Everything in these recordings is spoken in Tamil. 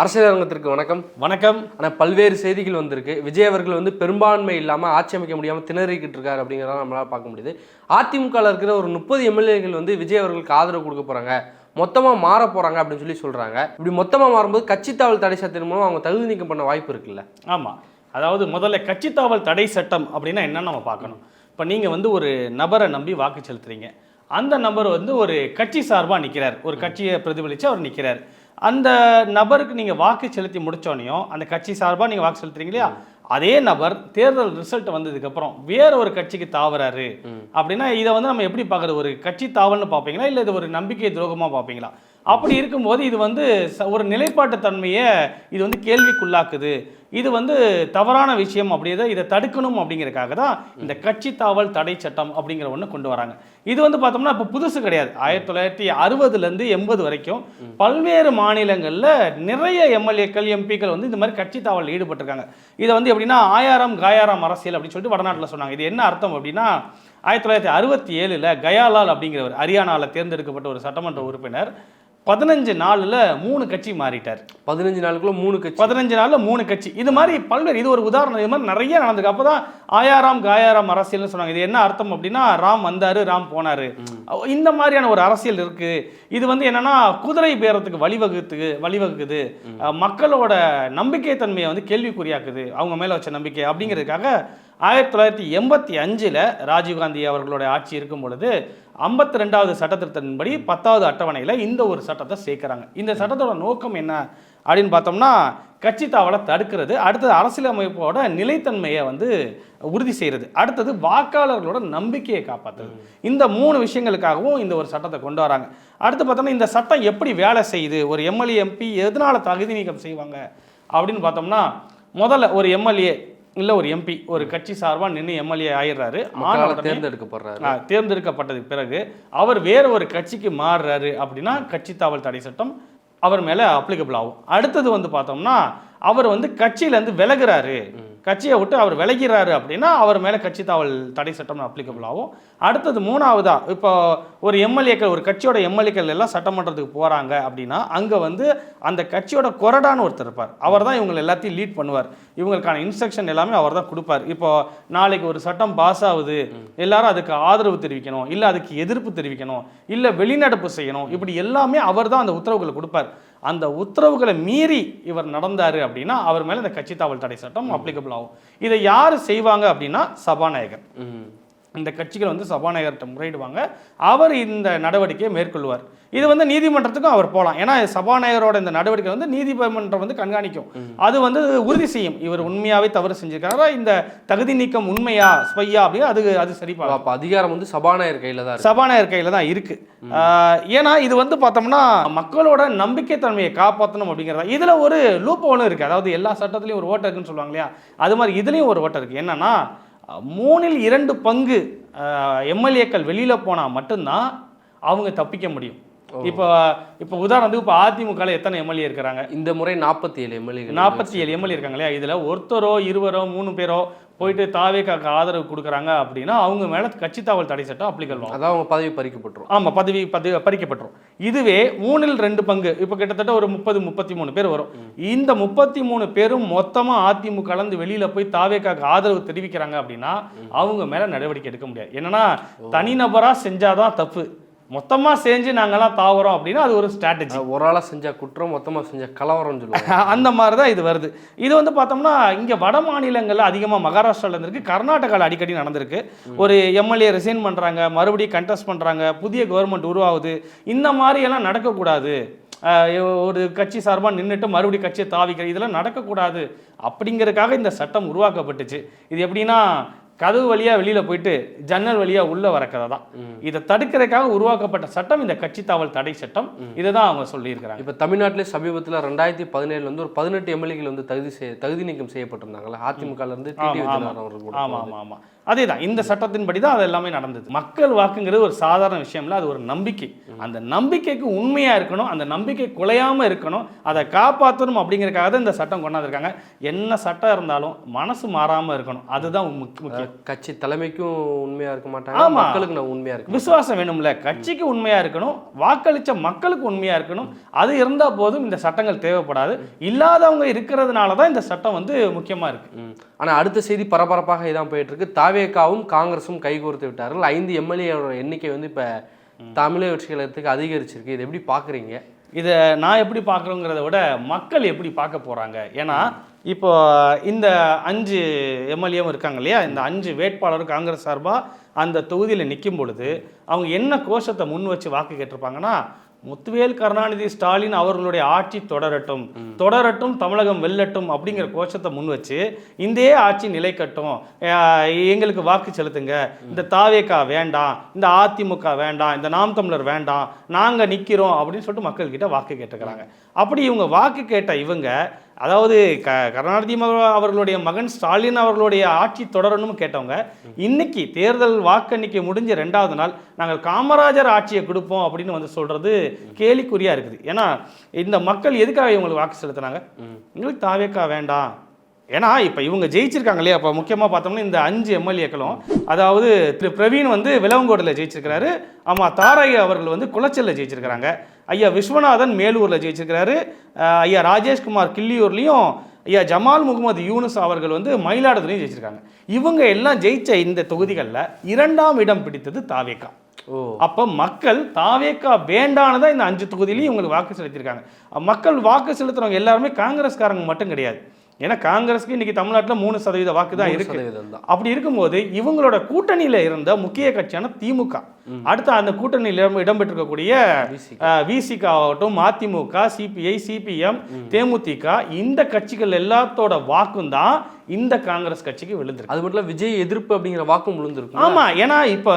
அரசியல் அரங்கத்திற்கு வணக்கம். வணக்கம். ஆனால் பல்வேறு செய்திகள் வந்திருக்கு. விஜய் அவர்கள் வந்து பெரும்பான்மை இல்லாமல் ஆட்சி அமைக்க முடியாமல் திணறிக்கிட்டு இருக்காரு அப்படிங்கிறத நம்மளால் பார்க்க முடியுது. அதிமுகவில் இருக்கிற ஒரு 30 எம்எல்ஏக்கள் வந்து விஜய் அவர்களுக்கு ஆதரவு கொடுக்க போகிறாங்க, மொத்தமாக மாற போகிறாங்க அப்படின்னு சொல்கிறாங்க. இப்படி மொத்தமாக மாறும்போது கட்சி தாவல் தடை சட்டத்தின் மூலம் அவங்க தகுதி நீக்கம் பண்ண வாய்ப்பு இருக்குல்ல? ஆமாம், அதாவது முதல்ல கட்சி தாவல் தடை சட்டம் அப்படின்னா என்னன்னு நம்ம பார்க்கணும். இப்போ நீங்கள் வந்து ஒரு நபரை நம்பி வாக்கு செலுத்துறீங்க. அந்த நபர் வந்து ஒரு கட்சி சார்பாக நிற்கிறார், ஒரு கட்சியை பிரதிபலித்து அவர் நிற்கிறார். அந்த நபருக்கு நீங்கள் வாக்கு செலுத்தி முடித்தோடனையும் அந்த கட்சி சார்பாக நீங்கள் வாக்கு செலுத்துறீங்க இல்லையா, அதே நபர் தேர்தல் ரிசல்ட் வந்ததுக்கப்புறம் வேற ஒரு கட்சிக்கு தாவறாரு அப்படின்னா இதை வந்து நம்ம எப்படி பார்க்குறது? ஒரு கட்சி தாவல்னு பார்ப்பீங்களா, இல்லை இது ஒரு நம்பிக்கை துரோகமாக பார்ப்பீங்களா? அப்படி இருக்கும்போது இது வந்து ஒரு நிலைப்பாட்டு தன்மையை இது வந்து கேள்விக்குள்ளாக்குது. இது வந்து தவறான விஷயம். அப்படியே இதை தடுக்கணும் அப்படிங்கிறதுக்காக தான் இந்த கட்சி தாவல் தடை சட்டம் அப்படிங்கிற ஒன்று கொண்டு வராங்க. இது வந்து பார்த்தோம்னா இப்போ புதுசு கிடையாது. 1960லேருந்து 80 வரைக்கும் பல்வேறு மாநிலங்களில் நிறைய எம்எல்ஏக்கள் எம்பிக்கள் வந்து இந்த மாதிரி கட்சி தாவல் ஈடுபட்டிருக்காங்க. இதை வந்து எப்படின்னா ஆயாரம் காயாரம் அரசியல் அப்படின்னு சொல்லிட்டு வடநாட்டில் சொன்னாங்க. இது என்ன அர்த்தம் அப்படின்னா 1967 கயாலால் அப்படிங்கிறவர் ஹரியானாவில் தேர்ந்தெடுக்கப்பட்ட ஒரு சட்டமன்ற உறுப்பினர் 15 நாளில் 3 கட்சி மாறிட்டார். 15 நாளுக்குள்ள 3 கட்சி, 15 நாளில் 3 கட்சி. இது மாதிரி பல்வேறு, இது ஒரு உதாரணம். இது மாதிரி நிறைய நடந்திருக்கு. அப்போ தான் ஆயாராம் காயாராம் அரசியல்னு சொன்னாங்க. இது என்ன அர்த்தம் அப்படின்னா ராம் வந்தார் ராம் போனார், இந்த மாதிரியான ஒரு அரசியல் இருக்குது. இது வந்து என்னன்னா குதிரை பேரத்துக்கு வழிவகுக்குது, மக்களோட நம்பிக்கை தன்மையை வந்து கேள்விக்குறியாக்குது, அவங்க மேலே வச்ச நம்பிக்கை. அப்படிங்கிறதுக்காக 1985 ராஜீவ்காந்தி அவர்களோட ஆட்சி இருக்கும் பொழுது 52வது சட்டத்திட்டத்தின்படி 10வது அட்டவணையில் இந்த ஒரு சட்டத்தை சேர்க்குறாங்க. இந்த சட்டத்தோட நோக்கம் என்ன அப்படின்னு பார்த்தோம்னா கட்சி தாவலை தடுக்கிறது, அடுத்தது அரசியலமைப்போட நிலைத்தன்மையை வந்து உறுதி செய்கிறது, அடுத்தது வாக்காளர்களோட நம்பிக்கையை காப்பாற்றுறது. இந்த 3 விஷயங்களுக்காகவும் இந்த ஒரு சட்டத்தை கொண்டு வராங்க. அடுத்து பார்த்தோம்னா இந்த சட்டம் எப்படி வேலை செய்யுது, ஒரு எம்எல்ஏ எம்பி எதனால தகுதி நீக்கம் செய்வாங்க அப்படின்னு பார்த்தோம்னா, முதல்ல ஒரு எம்எல்ஏ இல்லை ஒரு எம்பி ஒரு கட்சி சார்பாக நின்று எம்எல்ஏ ஆயிடுறாரு, தேர்ந்தெடுக்கப்பட்டதுக்கு பிறகு அவர் வேற ஒரு கட்சிக்கு மாறுறாரு அப்படின்னா கட்சி தாவல் தடை சட்டம் அவர் மேலே அப்ளிகபிள் ஆகும். அடுத்தது வந்து பார்த்தோம்னா அவர் வந்து கட்சியிலேருந்து விலகுறாரு, கட்சியை விட்டு அவர் விலகிறாரு அப்படின்னா அவர் மேலே கட்சி தாவல் தடை சட்டம் அப்ளிகபிள் ஆகும். அடுத்தது 3வதா இப்போ ஒரு எம்எல்ஏக்கள், ஒரு கட்சியோட எம்எல்ஏக்கள் எல்லாம் சட்டமன்றத்துக்கு போகிறாங்க அப்படின்னா அங்கே வந்து அந்த கட்சியோட கொறடான்னு ஒருத்தர் இருப்பார். அவர் தான் இவங்க எல்லாத்தையும் லீட் பண்ணுவார், இவங்களுக்கான இன்ஸ்ட்ரக்ஷன் எல்லாமே அவர் தான் கொடுப்பார். இப்போ நாளைக்கு ஒரு சட்டம் பாஸ் ஆகுது, எல்லாரும் அதுக்கு ஆதரவு தெரிவிக்கணும், இல்லை அதுக்கு எதிர்ப்பு தெரிவிக்கணும், இல்லை வெளிநடப்பு செய்யணும், இப்படி எல்லாமே அவர் தான் அந்த உத்தரவுகளை கொடுப்பார். அந்த உத்தரவுகளை மீறி இவர் நடந்தார் அப்படின்னா அவர் மேலே இந்த கட்சி தாவல் தடை சட்டம் அப்ளிகபிள் ஆகும். இதை யார் செய்வாங்க அப்படின்னா சபாநாயகர். இந்த கட்சிகள் வந்து சபாநாயகர்கிட்ட முறையிடுவாங்க, அவர் இந்த நடவடிக்கையை மேற்கொள்வார். இது வந்து நீதிமன்றத்துக்கும் அவர் போகலாம். ஏன்னா சபாநாயகரோட இந்த நடவடிக்கை வந்து நீதிமன்றம் வந்து கண்காணிக்கும், அது வந்து உறுதி செய்யும் இவர் உண்மையாவே தவறு செஞ்சிருக்காரா, இந்த தகுதி நீக்கம் உண்மையா ஸ்பையா அப்படின்னு அது சரிப்பா. அப்போ அதிகாரம் வந்து சபாநாயகர் கையில் தான் இருக்கு. ஏன்னா இது வந்து பார்த்தோம்னா மக்களோட நம்பிக்கை தன்மையை காப்பாற்றணும் அப்படிங்கிறதா. இதுல ஒரு லூப் ஒன்று இருக்கு. அதாவது எல்லா சட்டத்திலையும் ஒரு ஓட்டை இருக்குன்னு சொல்லுவாங்க இல்லையா, அது மாதிரி இதுலயும் ஒரு ஓட்டை இருக்கு. என்னன்னா 3/2 பங்கு எம்எல்ஏக்கள் வெளியில் போனால் மட்டும்தான் அவங்க தப்பிக்க முடியும். இப்போ உதாரணத்துக்கு இப்போ அதிமுகவில் எத்தனை எம்எல்ஏ இருக்கிறாங்க? இந்த முறை 47 எம்எல்ஏ இருக்காங்க இல்லையா, இதில் ஒருத்தரோ 20 3 பேரோ போயிட்டு தாவேக்காக்கு ஆதரவு கொடுக்குறாங்க அப்படின்னா அவங்க மேலே கட்சி தாவல் தடை சட்டம் அப்ளிகபிள் ஆகும். அதான் அவங்க பதவி பறிக்கப்பட்டுரும். ஆமாம், பதவி பறிக்கப்பட்டுரும். இதுவே 3/2 பங்கு இப்போ கிட்டத்தட்ட ஒரு 33 பேர் வரும். இந்த 33 பேரும் மொத்தமாக அதிமுக கலந்து வெளியில் போய் தாவேக்காக்கு ஆதரவு தெரிவிக்கிறாங்க அப்படின்னா அவங்க மேலே நடவடிக்கை எடுக்க முடியாது. என்னன்னா தனிநபராக செஞ்சாதான் தப்பு, மொத்தமாக செஞ்சு நாங்கள்லாம் தாவறோம் அப்படின்னா அது ஒரு ஸ்ட்ராட்டஜி. ஒரு ஆளாக செஞ்ச குற்றம், மொத்தமாக செஞ்ச கலவரம் சொல்லுவாங்க. அந்த மாதிரி தான் இது வருது. இது வந்து பார்த்தோம்னா இங்கே வட மாநிலங்களில் அதிகமாக மகாராஷ்டிராவில் இருந்திருக்கு, கர்நாடகாவில் அடிக்கடி நடந்திருக்கு. ஒரு எம்எல்ஏ ரிசைன் பண்ணுறாங்க, மறுபடியும் கண்டெஸ்ட் பண்ணுறாங்க, புதிய கவர்மெண்ட் உருவாகுது. இந்த மாதிரியெல்லாம் நடக்கக்கூடாது. ஒரு கட்சி சார்பாக நின்றுட்டு மறுபடியும் கட்சியை தாவிக்கிற இதெல்லாம் நடக்கக்கூடாது அப்படிங்கிறதுக்காக இந்த சட்டம் உருவாக்கப்பட்டுச்சு. இது எப்படின்னா கதவு வழியாக வெளியில் போயிட்டு ஜன்னல் வழியாக உள்ள வரக்கதை தான். இதை தடுக்கிறதுக்காக உருவாக்கப்பட்ட சட்டம் இந்த கட்சி தாவல் தடை சட்டம். இதை தான் அவங்க சொல்லியிருக்கிறாங்க. இப்போ தமிழ்நாட்டிலே சமீபத்தில் 2017 வந்து ஒரு 18 எம்எல்ஏக்கள் வந்து தகுதி நீக்கம் செய்யப்பட்டிருந்தாங்களா அதிமுகலேருந்து. ஆமாம். அதே தான் இந்த சட்டத்தின்படி தான் அது எல்லாமே நடந்தது. மக்கள் வாக்குங்கிறது ஒரு சாதாரண விஷயம் இல்லை, அது ஒரு நம்பிக்கை. அந்த நம்பிக்கைக்கு உண்மையாக இருக்கணும், அந்த நம்பிக்கை குலையாமல் இருக்கணும், அதை காப்பாற்றணும் அப்படிங்கிறதுக்காக தான் இந்த சட்டம் கொண்டாந்துருக்காங்க. என்ன சட்டம் இருந்தாலும் மனசு மாறாமல் இருக்கணும், அதுதான் முக்கியம். கட்சி தலைமைக்கும் உண்மையாக இருக்க மாட்டாங்க, மக்களுக்கு நான் உண்மையாக இருக்கு, விசுவாசம் வேணும்ல, கட்சிக்கு உண்மையாக இருக்கணும், வாக்களித்த மக்களுக்கு உண்மையாக இருக்கணும். அது இருந்தால் போதும், இந்த சட்டங்கள் தேவைப்படாது. இல்லாதவங்க இருக்கிறதுனால தான் இந்த சட்டம் வந்து முக்கியமாக இருக்குது. ஆனால் அடுத்த செய்தி பரபரப்பாக இதான் போயிட்டு இருக்கு. தாவேகாவும் காங்கிரஸும் கைகோர்த்து விட்டார்கள். 5 எம்எல்ஏவோட எண்ணிக்கை வந்து இப்போ தமிழக வெற்றி கழகத்துக்கு அதிகரிச்சிருக்கு. இது எப்படி பார்க்குறீங்க? இதை நான் எப்படி பார்க்குறோங்கிறத விட மக்கள் எப்படி பார்க்க போகிறாங்க. ஏன்னா இப்போ இந்த 5 எம்எல்ஏவும் இருக்காங்க இல்லையா, இந்த 5 வேட்பாளரும் காங்கிரஸ் சார்பாக அந்த தொகுதியில் நிற்கும் பொழுது அவங்க என்ன கோஷத்தை முன் வச்சு வாக்கு கேட்டிருப்பாங்கன்னா, முத்துவேல் கருணாநிதி ஸ்டாலின் அவர்களுடைய ஆட்சி தொடரட்டும், தொடரட்டும், தமிழகம் வெல்லட்டும் அப்படிங்கிற கோஷத்தை முன் வச்சு இந்த ஆட்சி நிலைக்கட்டும், எங்களுக்கு வாக்கு செலுத்துங்க, இந்த தாவேகா வேண்டாம், இந்த அதிமுக வேண்டாம், இந்த நாம் தமிழர் வேண்டாம், நாங்கள் நிற்கிறோம் அப்படின்னு சொல்லிட்டு மக்கள்கிட்ட வாக்கு கேட்டுக்கிறாங்க. அப்படி இவங்க வாக்கு கேட்ட இவங்க, அதாவது கருணாநிதி அவர்களுடைய மகன் ஸ்டாலின் அவர்களுடைய ஆட்சி தொடரணும்னு கேட்டவங்க, இன்னைக்கு தேர்தல் வாக்கெண்ணிக்கை முடிஞ்ச 2வது நாள் நாங்கள் காமராஜர் ஆட்சியை கொடுப்போம் அப்படின்னு வந்து சொல்றது கேலிக்குறியா இருக்குது. ஏன்னா இந்த மக்கள் எதுக்காக இவங்களுக்கு வாக்கு செலுத்தினாங்க? எங்களுக்கு தாவேகா வேண்டாம். ஏன்னா இப்போ இவங்க ஜெயிச்சிருக்காங்க இல்லையா, அப்போ முக்கியமாக பார்த்தோம்னா இந்த 5 எம்எல்ஏக்களும், அதாவது திரு பிரவீன் வந்து விலவங்கோட்டில் ஜெயிச்சிருக்கிறாரு, ஆமாம் தாராய் அவர்கள் வந்து குளச்சலில் ஜெயிச்சிருக்கிறாங்க, ஐயா விஸ்வநாதன் மேலூரில் ஜெயிச்சிருக்கிறாரு, ஐயா ராஜேஷ்குமார் கிள்ளியூர்லேயும், ஐயா ஜமால் முகமது யூனுஸ் அவர்கள் வந்து மயிலாடுதுறையும் ஜெயிச்சிருக்காங்க. இவங்க எல்லாம் ஜெயிச்ச இந்த தொகுதிகளில் 2ஆம் இடம் பிடித்தது தாவேகா. அப்போ மக்கள் தாவேகா வேண்டானதான் இந்த 5 தொகுதியிலையும் இவங்களுக்கு வாக்கு செலுத்தியிருக்காங்க. மக்கள் வாக்கு செலுத்துறவங்க எல்லாருமே காங்கிரஸ்காரங்க மட்டும் கிடையாது. ஏன்னா காங்கிரஸ்க்கு இன்னைக்கு தமிழ்நாட்டில் 3% வாக்கு தான் இருக்கு. அப்படி இருக்கும்போது இவங்களோட கூட்டணியில இருந்த முக்கிய கட்சியான திமுக, அடுத்து அந்த கூட்டணியில் இடம்பெற்றிருக்கக்கூடிய விசிக ஆகட்டும், அதிமுக, சிபிஐ, சிபிஎம், தேமுதிக, இந்த கட்சிகள் எல்லாத்தோட வாக்கும் தான் இந்த காங்கிரஸ் கட்சிக்கு விழுந்திருக்கு. அது மட்டும் விஜய் எதிர்ப்பு அப்படிங்கிற வாக்கும் விழுந்திருக்கு. ஆமா, ஏன்னா இப்ப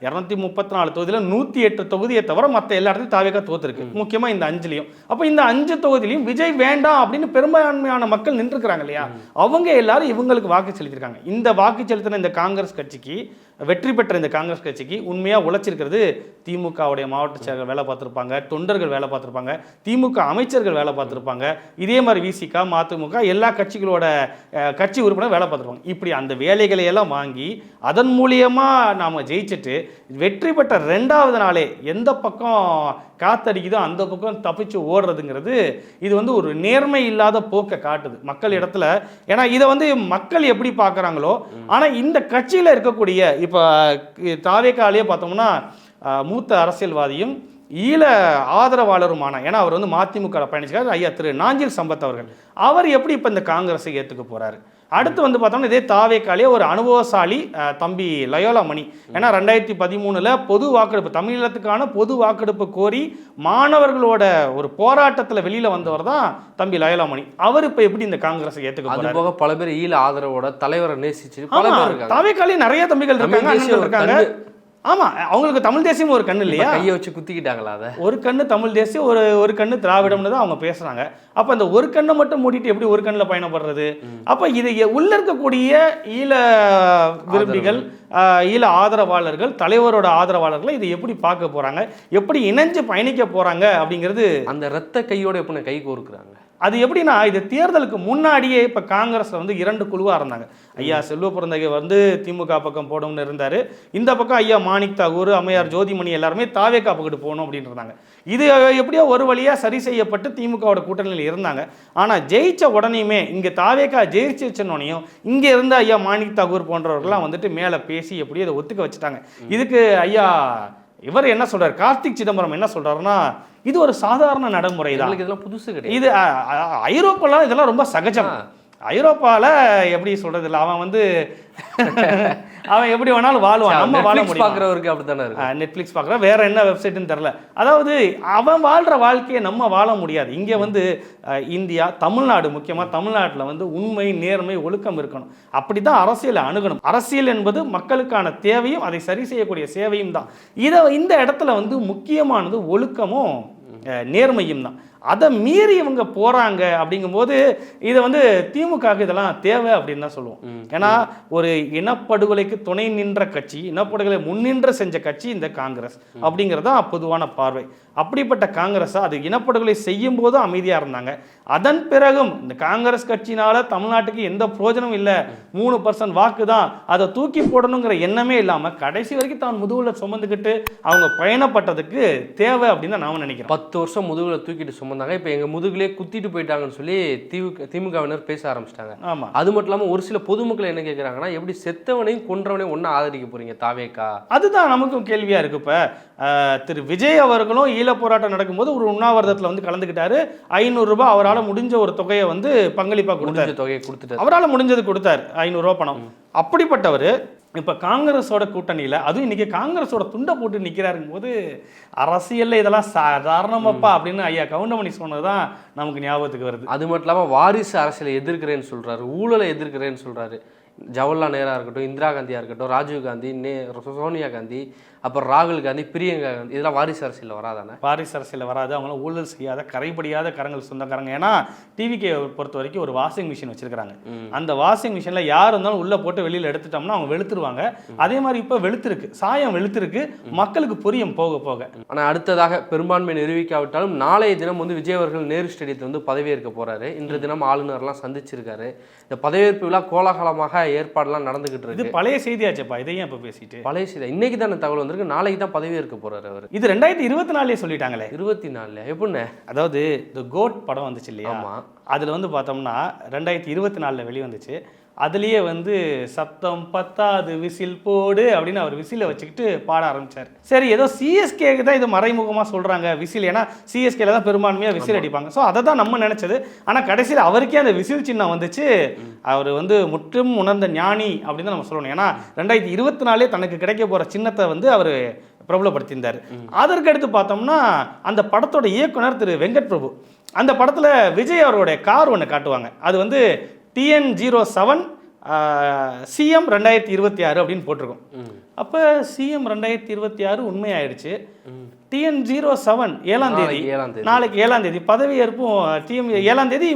234 தொகுதியில் 108 தொகுதியை தவிர மற்ற எல்லா இடத்துலையும் தாவேகா தோத்துருக்கு, முக்கியமா இந்த 5லையும். அப்ப இந்த 5 தொகுதியிலையும் விஜய் வேண்டாம் அப்படின்னு பெரும்பான்மையான மக்கள் நின்றுக்கிறாங்க இல்லையா, அவங்க எல்லாரும் இவங்களுக்கு வாக்கு செலுத்திருக்காங்க. இந்த வாக்கு செலுத்தின இந்த காங்கிரஸ் கட்சிக்கு, வெற்றி பெற்ற இந்த காங்கிரஸ் கட்சிக்கு உண்மையா உழைச்சிருக்கிறது திமுகவுடைய மாவட்ட செயலர்கள் வேலை பார்த்துருப்பாங்க, தொண்டர்கள் வேலை பார்த்துருப்பாங்க, திமுக அமைச்சர்கள் வேலை பார்த்துருப்பாங்க, இதே மாதிரி விசிக, மதிமுக எல்லா கட்சிகளோட கட்சி உறுப்பினர் வேலை பார்த்துருப்பாங்க. இப்படி அந்த வேலைகளை எல்லாம் வாங்கி அதன் மூலியமா நாம ஜெயிச்சுட்டு வெற்றி பெற்ற 2வது நாளே எந்த பக்கம் காத்தடிக்குதோ அந்த பக்கம் தப்பிச்சு ஓடுறதுங்கிறது இது வந்து ஒரு நேர்மை இல்லாத போக்கை காட்டுது மக்கள் இடத்துல. ஏன்னா இதை வந்து மக்கள் எப்படி பார்க்குறாங்களோ, ஆனால் இந்த கட்சியில் இருக்கக்கூடிய இப்போ தாவேகாலேயே பார்த்தோம்னா மூத்த அரசியல்வாதியும் ஈழ ஆதரவாளருமான, ஏன்னா அவர் வந்து மதிமுக பயணிச்சார், ஐயா திரு நாஞ்சில் சம்பத் அவர்கள், அவர் எப்படி இப்போ இந்த காங்கிரஸை ஏற்றுக்க போறாரு? அடுத்து வந்து பார்த்தோம்னா இதே தாவேகாலே ஒரு அனுபவசாலி தம்பி லயோலா மணி, ஏன்னா 2013 பொது வாக்கெடுப்பு, தமிழகத்துக்கான பொது வாக்கெடுப்பு கோரி மாணவர்களோட ஒரு போராட்டத்தில் வெளியில வந்தவர் தான் தம்பி லயோலா மணி. அவர் இப்போ எப்படி இந்த காங்கிரஸை ஏற்றுக்க போறாரு? போக பல பேர் ஈழ ஆதரவோட தலைவரை நேசிச்சு பல பேர் இருக்காங்க. தாவேகாலே நிறைய தம்பிகள் இருக்காங்க. ஆமா, அவங்களுக்கு தமிழ் தேசியம் ஒரு கண்ணு இல்லையா, கையை வச்சு குத்திக்கிட்டாங்களா? அதை ஒரு கண்ணு தமிழ் தேசியம், ஒரு கண்ணு திராவிடம்னு தான் அவங்க பேசுறாங்க. அப்ப அந்த ஒரு கண்ணை மட்டும் மூடிட்டு எப்படி ஒரு கண்ணில் பயணப்படுறது? அப்ப இது உள்ள இருக்கக்கூடிய ஈழ விரும்பிகள், ஈழ ஆதரவாளர்கள், தலைவரோட ஆதரவாளர்கள் இதை எப்படி பார்க்க போறாங்க, எப்படி இணைஞ்சு பயணிக்க போறாங்க அப்படிங்கிறது. அந்த ரத்த கையோட எப்படி கை கோர்க்குறாங்க? அது எப்படின்னா, இது தேர்தலுக்கு முன்னாடியே இப்போ காங்கிரஸில் வந்து 2 குழுவாக இருந்தாங்க. ஐயா செல்வ பிறந்தகை வந்து திமுக பக்கம் போடணும்னு இருந்தார், இந்த பக்கம் ஐயா மாணிக் தாகூர், அம்மையார் ஜோதிமணி எல்லாருமே தாவேகா பக்கத்து போகணும் அப்படின்னு இருந்தாங்க. இது எப்படியோ ஒரு வழியாக சரி செய்யப்பட்டு திமுகவோட கூட்டணியில் இருந்தாங்க. ஆனால் ஜெயிச்ச உடனேயுமே இங்கே தாவேகா ஜெயிச்சிருச்சோன்னையும் இங்கே இருந்த ஐயா மாணிக் தாகூர் போன்றவர்கள்லாம் வந்துட்டு மேலே பேசி எப்படியோ இதை ஒத்துக்க வச்சுட்டாங்க. இதுக்கு ஐயா இவர் என்ன சொல்றாரு, கார்த்திக் சிதம்பரம் என்ன சொல்றாருன்னா, இது ஒரு சாதாரண நடைமுறை தான், இதெல்லாம் புதுசு கிடையாது, இது ஐரோப்பால இதெல்லாம் ரொம்ப சகஜம். ஐரோப்பால எப்படி சொல்றது இல்லை, அவன் வந்து அவன் எப்படி வேணாலும் வாழ்வான், நம்ம வாழ முடியும். பார்க்குறவருக்கு அப்படி தானே இருக்கு. நெட்ஃப்ளிக்ஸ் பார்க்குற, வேற என்ன வெப்சைட்டுன்னு தெரில. அதாவது அவன் வாழ்கிற வாழ்க்கையை நம்ம வாழ முடியாது. இங்கே வந்து இந்தியா, தமிழ்நாடு, முக்கியமாக தமிழ்நாட்டில் வந்து உண்மை, நேர்மை, ஒழுக்கம் இருக்கணும். அப்படி தான் அரசியலை அணுகணும். அரசியல் என்பது மக்களுக்கான தேவையும் அதை சரி செய்யக்கூடிய சேவையும் தான். இந்த இடத்துல வந்து முக்கியமானது ஒழுக்கமும் நேர்மையும் தான். அதை மீறி இவங்க போகிறாங்க அப்படிங்கும்போது இதை வந்து திமுகவுக்கு இதெல்லாம் தேவை அப்படின்னு தான் சொல்லுவோம். ஏன்னா ஒரு இனப்படுகொலைக்கு துணை நின்ற கட்சி, இனப்படுகொலை முன்னின்று செஞ்ச கட்சி இந்த காங்கிரஸ் அப்படிங்கிறது தான் பொதுவான பார்வை. அப்படிப்பட்ட காங்கிரஸை அது இனப்படுகொலை செய்யும் போது அமைதியாக இருந்தாங்க. அதன் பிறகும் இந்த காங்கிரஸ் கட்சினால தமிழ்நாட்டுக்கு எந்த பிரயோஜனமும் இல்லை, 3% வாக்கு தான், அதை தூக்கி போடணுங்கிற எண்ணமே இல்லாமல் கடைசி வரைக்கும் தான் முதுகுல சுமந்துக்கிட்டு அவங்க பயணப்பட்டதுக்கு தேவை அப்படின்னு தான் நான் நினைக்கிறேன். 10 வருஷம் முதுகுல தூக்கிட்டு சுமந்தாங்க, இப்போ எங்கள் முதுகுலே குத்திட்டு போயிட்டாங்கன்னு சொல்லி திமுகவினர் பேச ஆரம்பிச்சிட்டாங்க. ஆமாம். அது மட்டும் இல்லாமல் ஒரு சில பொதுமக்கள் என்ன கேட்குறாங்கன்னா, எப்படி செத்தவனையும் கொன்றவனையும் ஒன்றா ஆதரிக்க போறீங்க தாவேக்கா? அதுதான் நமக்கும் கேள்வியாக இருக்குது. இப்போ திரு விஜய் அவர்களும் ஈழ போராட்டம் நடக்கும்போது ஒரு உண்ணாவிரதத்தில் வந்து கலந்துக்கிட்டாரு. 500 ரூபாய் அவரால் முடிஞ்ச ஒரு தொகையை வந்து பங்களிப்பாக கொடுத்தாரு. தொகையை கொடுத்துட்டாரு, அவரால் முடிஞ்சது கொடுத்தாரு, 500 ரூபா பணம். அப்படிப்பட்டவர் இப்போ காங்கிரஸோட கூட்டணியில், அதுவும் இன்னைக்கு காங்கிரஸோட துண்டை போட்டு நிற்கிறாருங்கும் போது அரசியலில் இதெல்லாம் சாதாரணமாப்பா அப்படின்னு ஐயா கவுண்டமணி சொன்னது தான் நமக்கு ஞாபகத்துக்கு வருது. அது மட்டும் இல்லாமல் வாரிசு அரசியலை எதிர்க்கிறேன்னு சொல்கிறாரு, ஊழலை எதிர்க்கிறேன்னு சொல்கிறாரு. ஜவஹர்லால் நேரா இருக்கட்டும், இந்திரா காந்தியாக இருக்கட்டும், ராஜீவ் காந்தி, சோனியா காந்தி, அப்புறம் ராகுல் காந்தி, பிரியங்கா காந்தி, இதெல்லாம் வாரிசு அரசியலில் வராதானே? வாரிசு அரசியலில் வராது. அவங்களாம் ஊழல் செய்யாத கரைபடியாத கரங்கள் சொந்தக்காரங்க. ஏன்னா டிவிகே பொறுத்த வரைக்கும் ஒரு வாஷிங் மிஷின் வச்சிருக்காங்க. அந்த வாஷிங் மிஷினில் யார் இருந்தாலும் உள்ளே போட்டு வெளியில் எடுத்துட்டோம்னா அவங்க வெளுத்துருவாங்க. அதே மாதிரி இப்போ வெளுத்திருக்கு, சாயம் வெளுத்திருக்கு, மக்களுக்கு புரியும் போக போக. ஆனால் அடுத்ததாக பெரும்பான்மை நிரூபிக்காவிட்டாலும் நாளைய தினம் வந்து விஜய் அவர்கள் நேரு ஸ்டேடியத்தில் வந்து பதவியேற்க போறாரு. இன்று தினம் ஆளுநர்லாம் சந்திச்சிருக்காரு. இந்த பதவியேற்பு விழா கோலாகலமாக ஏற்பாடுலாம் நடந்துகிட்டு இருக்கு. இது பழைய செய்தியாச்சப்பா, இதையும் இப்போ பேசிட்டு பழைய செய்தி இன்னைக்கு தானே தகவல் வந்திருக்கு, நாளைக்கு தான் பதவியேற்க போறாரு அவர். இது 2024 சொல்லிட்டாங்களே. 24 எப்படின்னு? அதாவது இந்த கோட் படம் வந்துச்சு இல்லையா, ஆமா, அதில் வந்து பார்த்தோம்னா 2024 வெளிவந்துச்சு. அதுலேயே வந்து சத்தம் பத்தாது விசில் போடு அப்படின்னு அவர் விசிலை வச்சுக்கிட்டு பாட ஆரம்பித்தார். சரி, ஏதோ சிஎஸ்கேக்கு தான் இது மறைமுகமாக சொல்கிறாங்க விசில், ஏன்னா சிஎஸ்கேல தான் பெரும்பான்மையாக விசில் அடிப்பாங்க. ஸோ அதை தான் நம்ம நினச்சது. ஆனால் கடைசியில் அவருக்கே அந்த விசில் சின்னம் வந்துச்சு. அவர் வந்து முற்றும் உணர்ந்த ஞானி அப்படின்னு தான் நம்ம சொல்லணும். ஏன்னா 2024 தனக்கு கிடைக்க போகிற சின்னத்தை வந்து அவர் பிரபலப்படுத்தியிருந்தார். அதற்கு அடுத்து பார்த்தோம்னா அந்த படத்தோட இயக்குனர் திரு வெங்கட் பிரபு, அந்த படத்தில் விஜய் அவருடைய கார் ஒன்று காட்டுவாங்க. அது வந்து TN07 CM 2026 அப்படின்னு போட்டிருக்கோம். அப்போ CM 2026 உண்மையாயிடுச்சு. TN07 7ஆம் தேதி, நாளைக்கு 7ஆம் தேதி பதவியேற்பும் TM 7ஆம் தேதி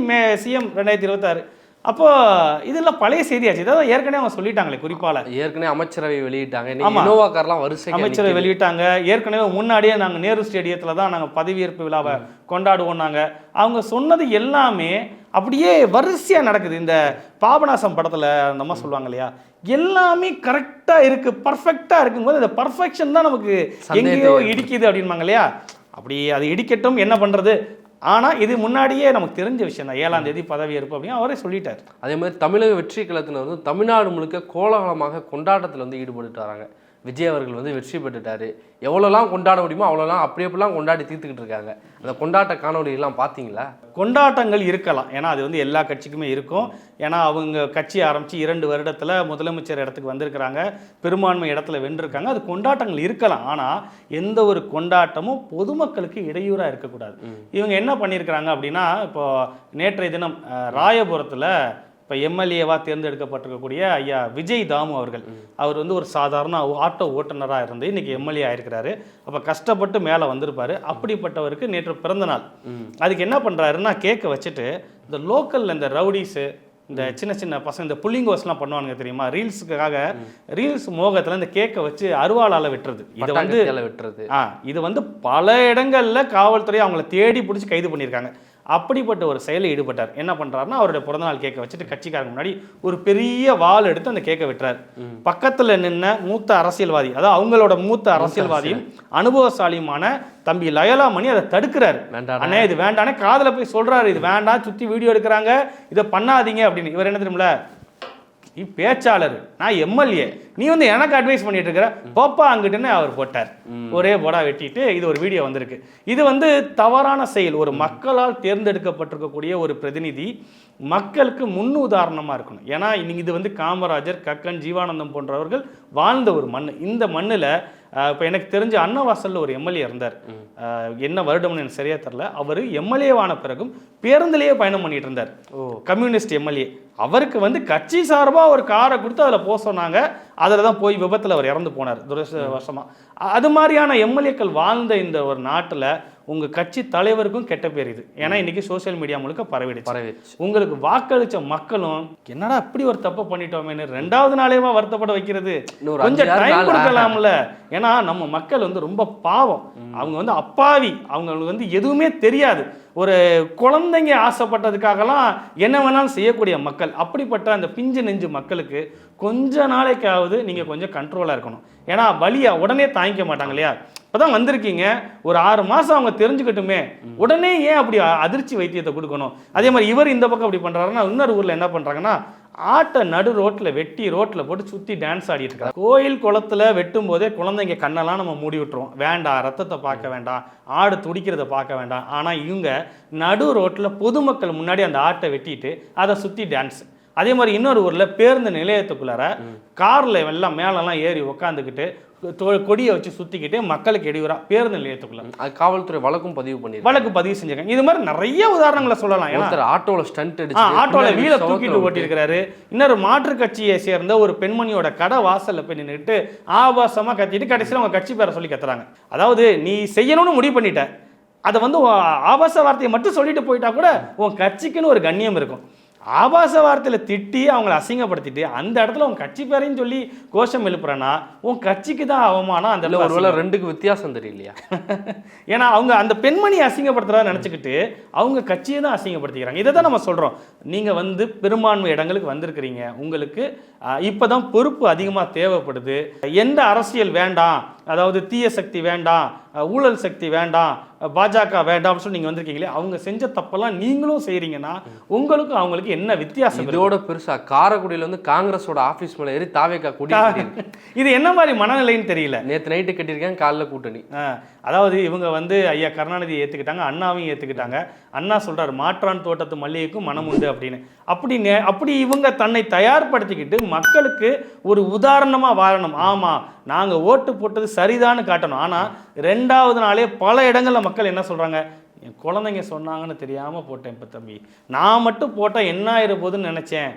CM 2026. அப்போ இதெல்லாம் பழைய செய்தியாச்சு. இதான் ஏற்கனவே அவங்க சொல்லிட்டாங்களே, குறிப்பால ஏற்கனவே அமைச்சரவை வெளியிட்டாங்க, இனோவா கார்லாம் வரிசை அமைச்சரவை வெளியிட்டாங்க. ஏற்கனவே முன்னாடியே நாங்கள் நேரு ஸ்டேடியத்தில் தான் நாங்கள் பதவியேற்பு விழாவை கொண்டாடுவோம். அவங்க சொன்னது எல்லாமே அப்படியே வரிசையாக நடக்குது. இந்த பாபநாசம் படத்தில் அந்த அம்மா சொல்லுவாங்க இல்லையா, எல்லாமே கரெக்டாக இருக்குது, பர்ஃபெக்டாக இருக்கும்போது அந்த பர்ஃபெக்ஷன் தான் நமக்கு எங்கேயோ இடிக்குது அப்படின்பாங்க இல்லையா. அப்படி அது இடிக்கட்டும், என்ன பண்ணுறது. ஆனால் இது முன்னாடியே நமக்கு தெரிஞ்ச விஷயம் தான், 7ஆம் தேதி பதவியேற்பு அப்படின்னு அவரே சொல்லிட்டார். அதே மாதிரி தமிழக வெற்றி கழகத்தில் வந்து தமிழ்நாடு முழுக்க கோலாகலமாக கொண்டாட்டத்தில் வந்து ஈடுபட்டு வராங்க. விஜய் அவர்கள் வந்து வெற்றி பெற்றுட்டாரு, எவ்வளோலாம் கொண்டாட முடியுமோ அவ்வளோலாம் அப்படியெல்லாம் கொண்டாடி தீர்த்துக்கிட்டு இருக்காங்க. அந்த கொண்டாட்ட காணொலியெல்லாம் பார்த்தீங்களா? கொண்டாட்டங்கள் இருக்கலாம், ஏன்னா அது வந்து எல்லா கட்சிக்குமே இருக்கும். ஏன்னா அவங்க கட்சி ஆரம்பித்து 2 வருடத்தில் முதலமைச்சர் இடத்துக்கு வந்திருக்கிறாங்க, பெரும்பான்மை இடத்துல வென்றிருக்காங்க. அது கொண்டாட்டங்கள் இருக்கலாம். ஆனால் எந்த ஒரு கொண்டாட்டமும் பொதுமக்களுக்கு இடையூறாக இருக்கக்கூடாது. இவங்க என்ன பண்ணியிருக்கிறாங்க அப்படின்னா, இப்போ நேற்றைய தினம் ராயபுரத்தில் இப்போ எம்எல்ஏவாக தேர்ந்தெடுக்கப்பட்டிருக்கக்கூடிய ஐயா விஜய் தாமு அவர்கள், அவர் வந்து ஒரு சாதாரண ஆட்டோ ஓட்டுநராக இருந்து இன்றைக்கி எம்எல்ஏ ஆயிருக்கிறாரு. அப்போ கஷ்டப்பட்டு மேலே வந்திருப்பார். அப்படிப்பட்டவருக்கு நேற்று பிறந்த நாள். அதுக்கு என்ன பண்ணுறாருன்னா, கேக்கை வச்சுட்டு இந்த லோக்கலில் இந்த ரவுடிஸு, இந்த சின்ன சின்ன பசங்க இந்த புல்லிங்கோஸ்லாம் பண்ணுவானுங்க தெரியுமா, ரீல்ஸுக்காக, ரீல்ஸ் மோகத்தில் இந்த கேக்கை வச்சு அருவாளால் வெட்டுறது. இதை வந்து வெட்டுறது இது வந்து பல இடங்களில் காவல்துறை அவங்கள தேடி பிடிச்சி கைது பண்ணியிருக்காங்க. அப்படிப்பட்ட ஒரு செயலில் ஈடுபட்டார். என்ன பண்ணுறாருன்னா, அவருடைய பிறந்தநாள் கேக்கை வச்சுட்டு கட்சிக்காரங்க முன்னாடி ஒரு பெரிய வாள் எடுத்து அந்த கேக்கை வெட்டுறாரு. பக்கத்தில் நின்ன மூத்த அரசியல்வாதி, அதாவது அவங்களோட மூத்த அரசியல்வாதியும் அனுபவசாலியுமான தம்பி லயலாமணி அதை தடுக்கிறாரு. அண்ணே இது வேண்டானே காதில் போய் சொல்கிறாரு, இது வேண்டாம், சுற்றி வீடியோ எடுக்கிறாங்க, இதை பண்ணாதீங்க அப்படின்னு. இவர் என்ன தெரியுமில்ல, நீ பேச்சாளர், நான் எம்எல்ஏ, நீ வந்து எனக்கு அட்வைஸ் பண்ணிட்டு இருக்கிற, போப்பா அங்கிட்டுன்னு அவர் போட்டார். ஒரே போடா வெட்டிட்டு இது ஒரு வீடியோ வந்திருக்கு. இது வந்து தவறான செயல். ஒரு மக்களால் தேர்ந்தெடுக்கப்பட்டிருக்கக்கூடிய ஒரு பிரதிநிதி மக்களுக்கு முன் உதாரணமாக இருக்கணும். ஏன்னா இன்னைக்கு இது வந்து காமராஜர், கக்கன், ஜீவானந்தம் போன்றவர்கள் வாழ்ந்த ஒரு மண். இந்த மண்ணில் இப்போ எனக்கு தெரிஞ்ச அன்னவாசலில் ஒரு எம்எல்ஏ இருந்தார். என்ன வருடம்னு எனக்கு சரியாக தெரில. அவர் எம்எல்ஏவான பிறகும் பேருந்திலேயே பயணம் பண்ணிட்டு இருந்தார். Communist MLA. அவருக்கு வந்து கட்சி சார்பாக ஒரு காரை கொடுத்து அதில் போக சொன்னாங்க. அதில் தான் போய் விபத்தில் அவர் இறந்து போனார் துரதிர்ஷ்டவசமாக. அது மாதிரியான எம்எல்ஏக்கள் வாழ்ந்த இந்த ஒரு நாட்டில் உங்கள் கட்சி தலைவருக்கும் கெட்ட பேர் இது. ஏன்னா இன்னைக்கு சோசியல் மீடியா முழுக்க பரவிடுச்சு. உங்களுக்கு வாக்களித்த மக்களும் என்னடா இப்படி ஒரு தப்பை பண்ணிட்டோமேன்னு 2வது நாளேவா வருத்தப்பட வைக்கிறது, கொஞ்சம் டைம் கொடுக்கலாம்ல. ஏன்னா நம்ம மக்கள் வந்து ரொம்ப பாவம், அவங்க வந்து அப்பாவி, அவங்களுக்கு வந்து எதுவுமே தெரியாது. ஒரு குழந்தைங்க ஆசைப்பட்டதுக்காகலாம் என்ன வேணாலும் செய்யக்கூடிய மக்கள். அப்படிப்பட்ட அந்த பிஞ்சு நெஞ்சு மக்களுக்கு கொஞ்ச நாளைக்காவது நீங்கள் கொஞ்சம் கண்ட்ரோலாக இருக்கணும். ஏன்னா வலியா உடனே தாங்கிக்க மாட்டாங்க இல்லையா? இப்போதான் வந்திருக்கீங்க, ஒரு 6 மாதம் அவங்க தெரிஞ்சுக்கட்டுமே, உடனே ஏன் அப்படி அதிர்ச்சி வைத்தியத்தை கொடுக்கணும்? அதே மாதிரி இவர் இந்த பக்கம் அப்படி பண்ணுறாருன்னா, இன்னொரு ஊரில் என்ன பண்ணுறாங்கன்னா, ஆட்டை நடு ரோட்டில் வெட்டி ரோட்டில் போட்டு சுற்றி டான்ஸ் ஆடிட்டு இருக்காங்க. கோயில் குளத்தில் வெட்டும் போதே குழந்தைங்க கண்ணெல்லாம் நம்ம மூடி விட்டுருவோம், வேண்டாம் ரத்தத்தை பார்க்க வேண்டாம், ஆடு துடிக்கிறத பார்க்க வேண்டாம். ஆனால் இவங்க நடு ரோட்டில் பொதுமக்கள் முன்னாடி அந்த ஆட்டை வெட்டிட்டு அதை சுற்றி டான்ஸ். அதே மாதிரி இன்னொரு ஊரில் பேருந்து நிலையத்துக்குள்ளார காரில் எல்லாம் மேலெல்லாம் ஏறி உக்காந்துக்கிட்டு கொடியை வச்சு சுற்றிக்கிட்டு மக்களுக்கு இடையூறா பேருந்து நிலையத்துக்குள்ள காவல்துறை வழக்கு பதிவு செஞ்சாங்க. இது மாதிரி நிறைய உதாரணங்களை சொல்லலாம். ஆட்டோவில் ஸ்டண்ட் அடிச்சு ஆட்டோவில் வீலை தூக்கிட்டு ஓட்டியிருக்கிறாரு. இன்னொரு மாற்றுக் கட்சியை சேர்ந்த ஒரு பெண்மணியோட கடை வாசலில் போய் நின்றுட்டு ஆபாசமாக கத்திட்டு கடைசியில் அவங்க கட்சி பேரை சொல்லி கத்துறாங்க. அதாவது நீ செய்யணும்னு முடிவு பண்ணிட்ட, அதை வந்து ஆபாச வார்த்தையை மட்டும் சொல்லிட்டு போயிட்டா கூட உன் கட்சிக்குன்னு ஒரு கண்ணியம் இருக்கும். ஆபாச வார்த்தையில் திட்டி அவங்கள அசிங்கப்படுத்திட்டு அந்த இடத்துல உன் கட்சி பேரையும் சொல்லி கோஷம் எழுப்புறேன்னா உன் கட்சிக்கு தான் அவமானம். அந்த இடத்துல ரெண்டுக்கு வித்தியாசம் தெரியலையா? ஏன்னா அவங்க அந்த பெண்மணி அசிங்கப்படுத்துறதா நினச்சிக்கிட்டு அவங்க கட்சியை தான் அசிங்கப்படுத்திக்கிறாங்க. இதை தான் நம்ம சொல்கிறோம். நீங்கள் வந்து பெரும்பான்மை இடங்களுக்கு வந்திருக்கிறீங்க, உங்களுக்கு இப்போ தான் பொறுப்பு அதிகமாக தேவைப்படுது. எந்த அரசியல் வேண்டாம், அதாவது தீய சக்தி வேண்டாம், ஊழல் சக்தி வேண்டாம், பாஜக வேண்டாம்னு சொல்லி நீங்கள் வந்திருக்கீங்களே, அவங்க செஞ்ச தப்பெல்லாம் நீங்களும் செய்கிறீங்கன்னா உங்களுக்கும் அவங்களுக்கு என்ன வித்தியாசம்? இதோட பெருசாக காரைக்குடியில் வந்து காங்கிரஸோட ஆஃபீஸ் மேலே ஏறி தாவேக்கா கூட்டி இது என்ன மாதிரி மனநிலைன்னு தெரியல. நேற்று நைட்டு கட்டியிருக்கேன், காலைல கூட்டணி. அதாவது இவங்க வந்து ஐயா கருணாநிதியை ஏற்றுக்கிட்டாங்க, அண்ணாவையும் ஏற்றுக்கிட்டாங்க. அண்ணா சொல்கிறார் மாற்றான் தோட்டத்து மல்லிகைக்கும் மனம் உண்டு அப்படின்னு. அப்படி இவங்க தன்னை தயார்படுத்திக்கிட்டு மக்களுக்கு ஒரு உதாரணமாக வாழணும். ஆமாம் நாங்கள் ஓட்டு போட்டது சரிதான்னு காட்டணும். ஆனால் 2வது நாளே பல இடங்களில் மக்கள் என்ன சொல்கிறாங்க, என் குழந்தைங்க சொன்னாங்கன்னு தெரியாமல் போட்டேன், இப்போ தம்பி நான் மட்டும் போட்டால் என்ன ஆயிர போதுன்னு நினச்சேன்,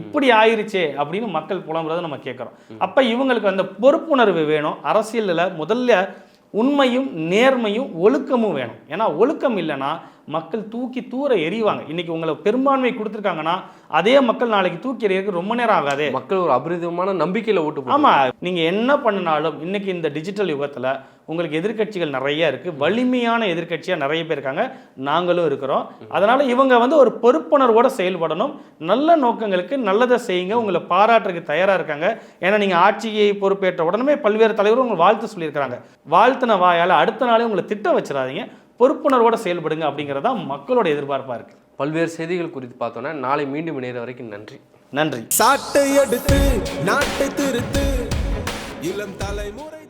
இப்படி ஆயிருச்சே அப்படின்னு மக்கள் புலம்புறதை நம்ம கேட்குறோம். அப்போ இவங்களுக்கு அந்த பொறுப்புணர்வு வேணும். அரசியலில் முதல்ல உண்மையும் நேர்மையும் ஒழுக்கமும் வேணும். ஏன்னா ஒழுக்கம் இல்லைன்னா மக்கள் தூக்கி தூர எறிவாங்க. இன்னைக்கு உங்களை பெரும்பான்மை கொடுத்துருக்காங்கன்னா அதே மக்கள் நாளைக்கு தூக்கி எறியறதுக்கு ரொம்ப நேரம் ஆகாது. மக்கள் ஒரு அபரிதமான நம்பிக்கையில் ஓட்டு. ஆமாம், நீங்கள் என்ன பண்ணினாலும் இன்னைக்கு இந்த டிஜிட்டல் யுகத்தில் உங்களுக்கு எதிர்கட்சிகள் நிறைய இருக்குது, வலிமையான எதிர்கட்சியாக நிறைய பேர் இருக்காங்க, நாங்களும் இருக்கிறோம். அதனால் இவங்க வந்து ஒரு பொறுப்புணர்வோடு செயல்படணும். நல்ல நோக்கங்களுக்கு நல்லதை செய்யுங்க, உங்களை பாராட்டுறதுக்கு தயாராக இருக்காங்க. ஏன்னா நீங்கள் ஆட்சியை பொறுப்பேற்ற உடனே பல்வேறு தலைவரும் உங்களை வாழ்த்து சொல்லியிருக்கிறாங்க. வாழ்த்தின வாயால் அடுத்த நாளே உங்களை திட்டம் வச்சிடாதீங்க, பொறுப்புணர்வோடு செயல்படுங்க அப்படிங்கிறதா மக்களோட எதிர்பார்ப்பாக இருக்குது. பல்வேறு செய்திகள் குறித்து பார்த்தோன்னா நாளை மீண்டும் இணைகிற வரைக்கும் நன்றி. சாட்டை எடுத்து நாட்டை திருத்து இளம் தலைமுறை.